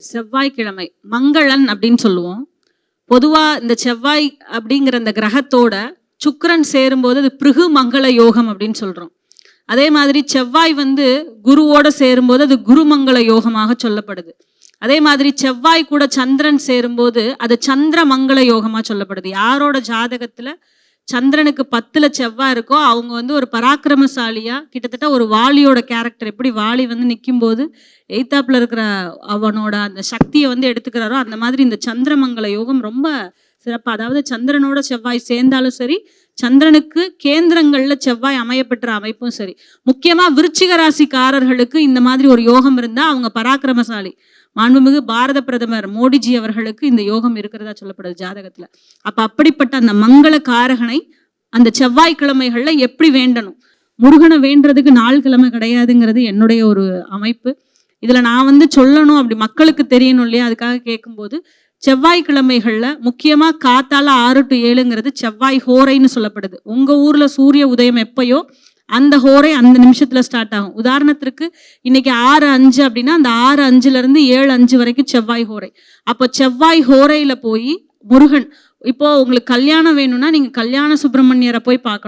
செவ்வாய்க்கிழமை மங்களன் அப்படின்னு சொல்லுவோம். பொதுவா இந்த செவ்வாய் அப்படிங்கிற அந்த கிரகத்தோட சுக்கிரன் சேரும்போது அது பிருகு மங்கள யோகம் அப்படின்னு சொல்றோம். அதே மாதிரி செவ்வாய் குருவோட சேரும்போது அது குருமங்கள யோகமாக சொல்லப்படுது. அதே மாதிரி செவ்வாய் கூட சந்திரன் சேரும்போது அது சந்திர மங்கள யோகமா சொல்லப்படுது. யாரோட ஜாதகத்துல சந்திரனுக்கு 10ல செவ்வாய் இருக்கோ அவங்க ஒரு பராக்கிரமசாலியா, கிட்டத்தட்ட ஒரு வாலியோட கேரக்டர், எப்படி வாலி நிற்கும் போது எய்தாப்புல இருக்கிற அவனோட அந்த சக்தியை எடுத்துக்கிறாரோ அந்த மாதிரி இந்த சந்திரமங்கல யோகம் ரொம்ப சிறப்பு. அதாவது சந்திரனோட செவ்வாய் சேர்ந்தாலும் சரி, சந்திரனுக்கு கேந்திரங்கள்ல செவ்வாய் அமையப்பெற்ற அமைப்பும் சரி. முக்கியமா விருச்சிக ராசிக்காரர்களுக்கு இந்த மாதிரி ஒரு யோகம் இருந்தா அவங்க பராக்கிரமசாலி. மாண்புமிகு பாரத பிரதமர் மோடிஜி அவர்களுக்கு இந்த யோகம் இருக்கிறதா சொல்லப்படுது ஜாதகத்துல. அப்படிப்பட்ட அந்த மங்கள காரகனை அந்த செவ்வாய்க்கிழமைகள்ல எப்படி வேண்டணும்? முருகனை வேண்டதுக்கு நாள் கிழமை கிடையாதுங்கிறது என்னுடைய ஒரு அமைப்பு. இதுல நான் சொல்லணும், அப்படி மக்களுக்கு தெரியணும் இல்லையா, அதுக்காக கேட்கும்போது செவ்வாய்க்கிழமைகள்ல முக்கியமா காத்தால 6 to 7ங்கிறது செவ்வாய் ஹோரைன்னு சொல்லப்படுது. உங்க ஊர்ல சூரிய உதயம் எப்பயோ அந்த ஹோரை அந்த நிமிஷத்துல ஸ்டார்ட் ஆகும். உதாரணத்திற்கு இன்னைக்கு 6:05 அப்படின்னா அந்த 6:05ல இருந்து 7:05 வரைக்கும் செவ்வாய் ஹோரை. அப்போ செவ்வாய் ஹோரையில போய் முருகன், இப்போ உங்களுக்கு கல்யாணம் வேணும்னா நீங்க கல்யாண சுப்பிரமணியரை போய் பார்க்கணும்.